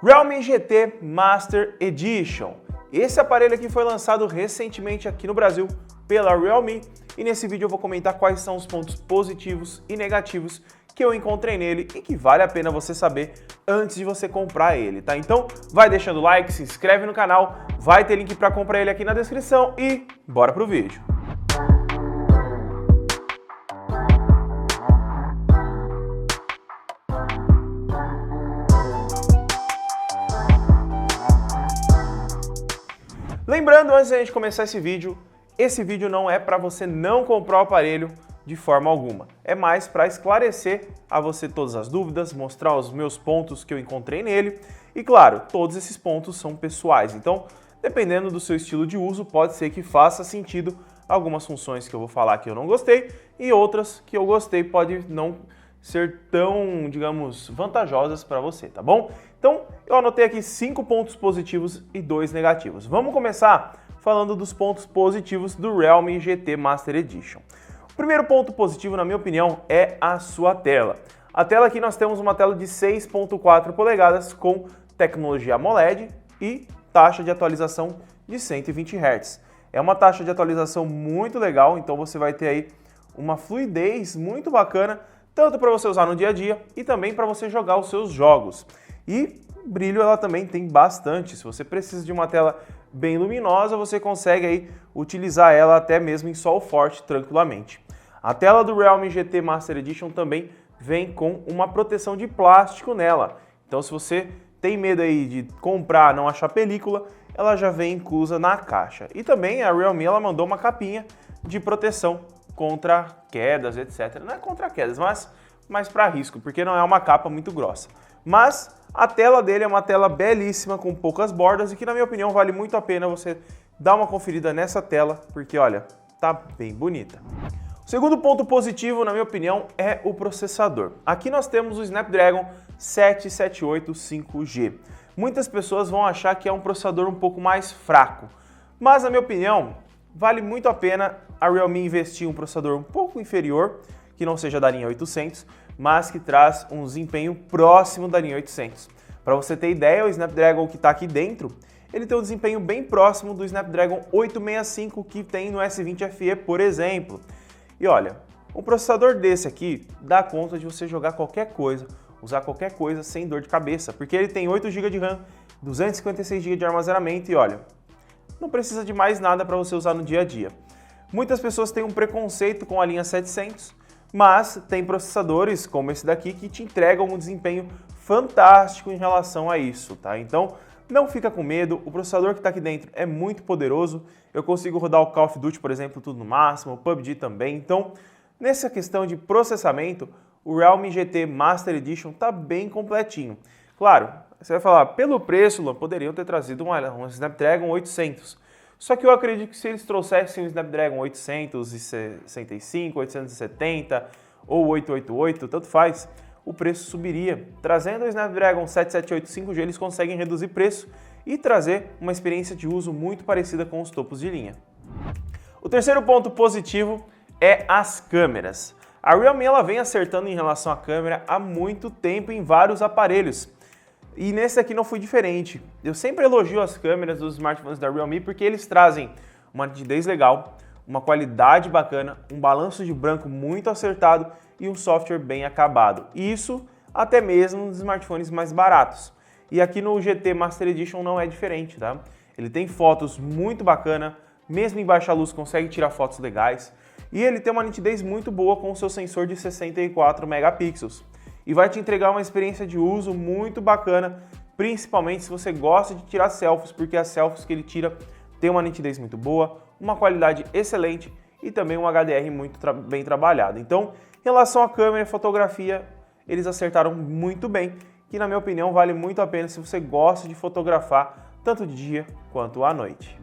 Realme GT Master Edition. Esse aparelho aqui foi lançado recentemente aqui no Brasil pela Realme e nesse vídeo eu vou comentar quais são os pontos positivos e negativos que eu encontrei nele e que vale a pena você saber antes de você comprar ele, tá? Então vai deixando o like, se inscreve no canal, vai ter link para comprar ele aqui na descrição e bora pro vídeo. Lembrando, antes da gente começar esse vídeo não é para você não comprar o aparelho de forma alguma. É mais para esclarecer a você todas as dúvidas, mostrar os meus pontos que eu encontrei nele e, claro, todos esses pontos são pessoais. Então, dependendo do seu estilo de uso, pode ser que faça sentido algumas funções que eu vou falar que eu não gostei e outras que eu gostei pode não ser tão, digamos, vantajosas para você, tá bom? Então, eu anotei aqui 5 pontos positivos e 2 negativos. Vamos começar falando dos pontos positivos do Realme GT Master Edition. O primeiro ponto positivo, na minha opinião, é a sua tela. A tela aqui nós temos uma tela de 6.4 polegadas com tecnologia AMOLED e taxa de atualização de 120 Hz. É uma taxa de atualização muito legal, então você vai ter aí uma fluidez muito bacana, tanto para você usar no dia a dia e também para você jogar os seus jogos. E brilho ela também tem bastante. Se você precisa de uma tela bem luminosa, você consegue aí utilizar ela até mesmo em sol forte tranquilamente. A tela do Realme GT Master Edition também vem com uma proteção de plástico nela. Então se você tem medo aí de comprar, não achar película, ela já vem inclusa na caixa. E também a Realme ela mandou uma capinha de proteção contra quedas, etc. Não é contra quedas, mas para risco, porque não é uma capa muito grossa. Mas a tela dele é uma tela belíssima, com poucas bordas e que, na minha opinião, vale muito a pena você dar uma conferida nessa tela, porque, olha, tá bem bonita. O segundo ponto positivo, na minha opinião, é o processador. Aqui nós temos o Snapdragon 778 5G. Muitas pessoas vão achar que é um processador um pouco mais fraco, mas, na minha opinião, vale muito a pena a Realme investir em um processador um pouco inferior, que não seja da linha 800, mas que traz um desempenho próximo da linha 800. Para você ter ideia, o Snapdragon que está aqui dentro, ele tem um desempenho bem próximo do Snapdragon 865 que tem no S20 FE, por exemplo. E olha, um processador desse aqui dá conta de você jogar qualquer coisa, usar qualquer coisa sem dor de cabeça, porque ele tem 8 GB de RAM, 256 GB de armazenamento e olha, não precisa de mais nada para você usar no dia a dia. Muitas pessoas têm um preconceito com a linha 700, mas tem processadores como esse daqui que te entregam um desempenho fantástico em relação a isso, tá? Então não fica com medo, o processador que está aqui dentro é muito poderoso, eu consigo rodar o Call of Duty, por exemplo, tudo no máximo, o PUBG também, então nessa questão de processamento, o Realme GT Master Edition está bem completinho. Claro, você vai falar, pelo preço, poderiam ter trazido um Snapdragon 800, só que eu acredito que se eles trouxessem o Snapdragon 865, 870 ou 888, tanto faz, o preço subiria. Trazendo o Snapdragon 778 5G, eles conseguem reduzir preço e trazer uma experiência de uso muito parecida com os topos de linha. O terceiro ponto positivo é as câmeras. A Realme ela vem acertando em relação à câmera há muito tempo em vários aparelhos. E nesse aqui não foi diferente. Eu sempre elogio as câmeras dos smartphones da Realme porque eles trazem uma nitidez legal, uma qualidade bacana, um balanço de branco muito acertado e um software bem acabado. E isso até mesmo nos smartphones mais baratos. E aqui no GT Master Edition não é diferente, tá? Ele tem fotos muito bacana, mesmo em baixa luz consegue tirar fotos legais. E ele tem uma nitidez muito boa com o seu sensor de 64 megapixels. E vai te entregar uma experiência de uso muito bacana, principalmente se você gosta de tirar selfies, porque as selfies que ele tira tem uma nitidez muito boa, uma qualidade excelente e também um HDR muito bem trabalhado. Então, em relação à câmera e fotografia, eles acertaram muito bem, que na minha opinião vale muito a pena se você gosta de fotografar tanto de dia quanto à noite.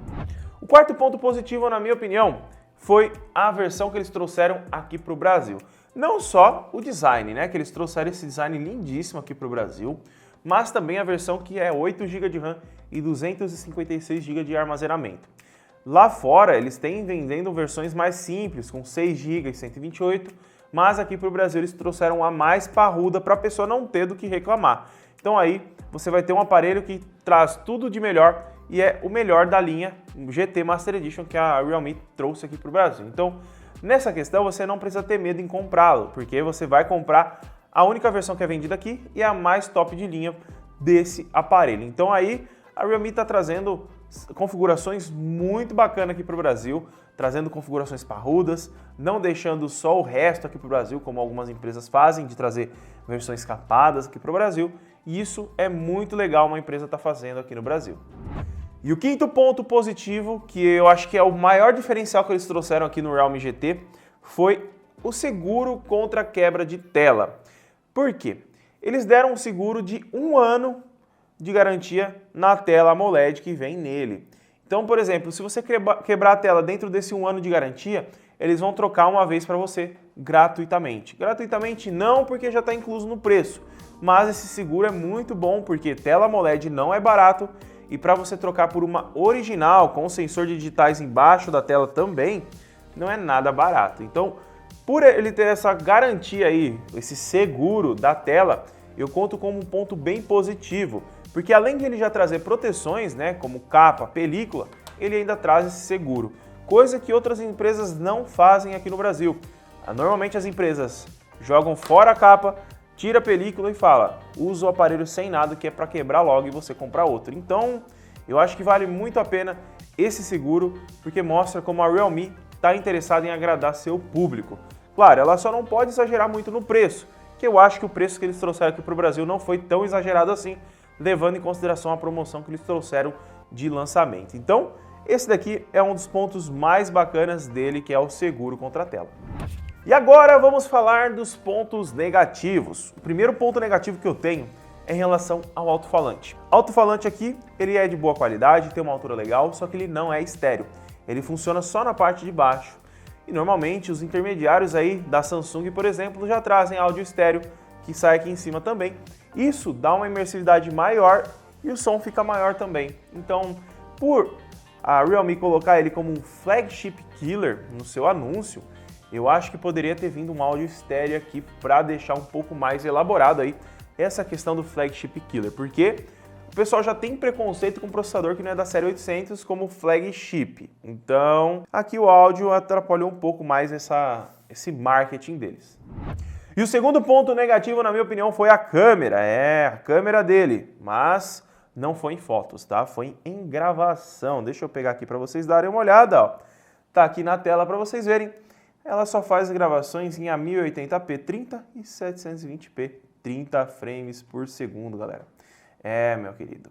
O quarto ponto positivo, na minha opinião, foi a versão que eles trouxeram aqui para o Brasil. Não só o design, né, que eles trouxeram esse design lindíssimo aqui para o Brasil, mas também a versão que é 8 GB de RAM e 256 GB de armazenamento. Lá fora, eles têm vendendo versões mais simples, com 6 GB e 128, mas aqui para o Brasil eles trouxeram a mais parruda para a pessoa não ter do que reclamar. Então aí você vai ter um aparelho que traz tudo de melhor e é o melhor da linha GT Master Edition que a Realme trouxe aqui para o Brasil. Então, nessa questão você não precisa ter medo em comprá-lo, porque você vai comprar a única versão que é vendida aqui e a mais top de linha desse aparelho. Então aí a Realme está trazendo configurações muito bacanas aqui para o Brasil, trazendo configurações parrudas, não deixando só o resto aqui para o Brasil, como algumas empresas fazem, de trazer versões capadas aqui para o Brasil. E isso é muito legal uma empresa está fazendo aqui no Brasil. E o quinto ponto positivo, que eu acho que é o maior diferencial que eles trouxeram aqui no Realme GT, foi o seguro contra quebra de tela. Por quê? Eles deram um seguro de 1 ano de garantia na tela AMOLED que vem nele. Então, por exemplo, se você quebrar a tela dentro desse 1 ano de garantia, eles vão trocar uma vez para você gratuitamente. Gratuitamente não, porque já está incluso no preço, mas esse seguro é muito bom porque tela AMOLED não é barato e para você trocar por uma original com sensor de digitais embaixo da tela também, não é nada barato. Então, por ele ter essa garantia aí, esse seguro da tela, eu conto como um ponto bem positivo, porque além de ele já trazer proteções, né, como capa, película, ele ainda traz esse seguro, coisa que outras empresas não fazem aqui no Brasil. Normalmente as empresas jogam fora a capa, tira a película e fala, usa o aparelho sem nada que é para quebrar logo e você comprar outro. Então, eu acho que vale muito a pena esse seguro, porque mostra como a Realme está interessada em agradar seu público. Claro, ela só não pode exagerar muito no preço, que eu acho que o preço que eles trouxeram aqui para o Brasil não foi tão exagerado assim, levando em consideração a promoção que eles trouxeram de lançamento. Então, esse daqui é um dos pontos mais bacanas dele, que é o seguro contra a tela. E agora vamos falar dos pontos negativos. O primeiro ponto negativo que eu tenho é em relação ao alto-falante. O alto-falante aqui, ele é de boa qualidade, tem uma altura legal, só que ele não é estéreo. Ele funciona só na parte de baixo. E normalmente os intermediários aí da Samsung, por exemplo, já trazem áudio estéreo que sai aqui em cima também. Isso dá uma imersividade maior e o som fica maior também. Então, por a Realme colocar ele como um flagship killer no seu anúncio, eu acho que poderia ter vindo um áudio estéreo aqui para deixar um pouco mais elaborado aí essa questão do flagship killer, porque o pessoal já tem preconceito com um processador que não é da série 800 como flagship. Então, aqui o áudio atrapalhou um pouco mais esse marketing deles. E o segundo ponto negativo, na minha opinião, foi a câmera. A câmera dele, mas não foi em fotos, tá? Foi em gravação. Deixa eu pegar aqui para vocês darem uma olhada, ó. Tá aqui na tela para vocês verem. Ela só faz gravações em 1080p 30 e 720p 30 frames por segundo, galera. Meu querido.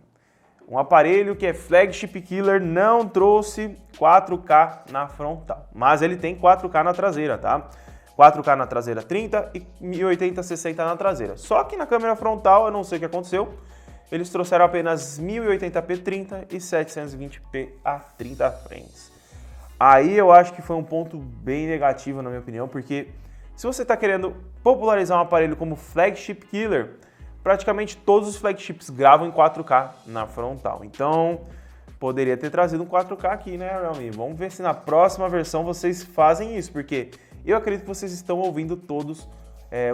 Um aparelho que é flagship killer não trouxe 4K na frontal, mas ele tem 4K na traseira, tá? 4K na traseira 30 e 1080 60 na traseira. Só que na câmera frontal, eu não sei o que aconteceu, eles trouxeram apenas 1080p 30 e 720p a 30 frames. Aí eu acho que foi um ponto bem negativo, na minha opinião, porque se você está querendo popularizar um aparelho como flagship killer, praticamente todos os flagships gravam em 4K na frontal. Então, poderia ter trazido um 4K aqui, né, Realme? Vamos ver se na próxima versão vocês fazem isso, porque eu acredito que vocês estão ouvindo todos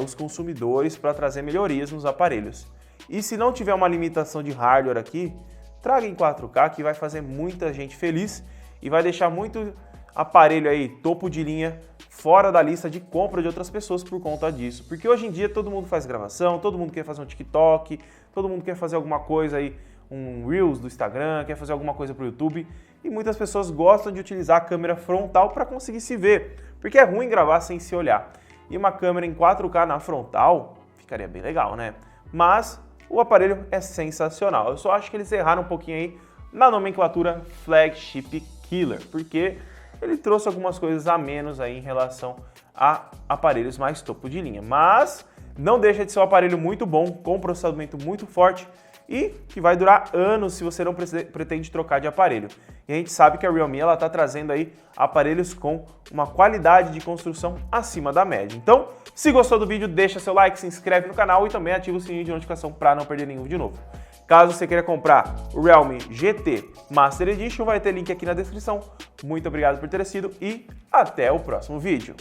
os consumidores para trazer melhorias nos aparelhos. E se não tiver uma limitação de hardware aqui, traga em 4K, que vai fazer muita gente feliz e vai deixar muito aparelho aí, topo de linha, fora da lista de compra de outras pessoas por conta disso. Porque hoje em dia todo mundo faz gravação, todo mundo quer fazer um TikTok, todo mundo quer fazer alguma coisa aí, um Reels do Instagram, quer fazer alguma coisa para o YouTube. E muitas pessoas gostam de utilizar a câmera frontal para conseguir se ver, porque é ruim gravar sem se olhar. E uma câmera em 4K na frontal ficaria bem legal, né? Mas o aparelho é sensacional. Eu só acho que eles erraram um pouquinho aí na nomenclatura flagship killer, porque ele trouxe algumas coisas a menos aí em relação a aparelhos mais topo de linha. Mas não deixa de ser um aparelho muito bom, com processamento muito forte e que vai durar anos se você não pretende trocar de aparelho. E a gente sabe que a Realme está trazendo aí aparelhos com uma qualidade de construção acima da média. Então, se gostou do vídeo, deixa seu like, se inscreve no canal e também ativa o sininho de notificação para não perder nenhum vídeo novo. Caso você queira comprar o Realme GT Master Edition, vai ter link aqui na descrição. Muito obrigado por ter assistido e até o próximo vídeo.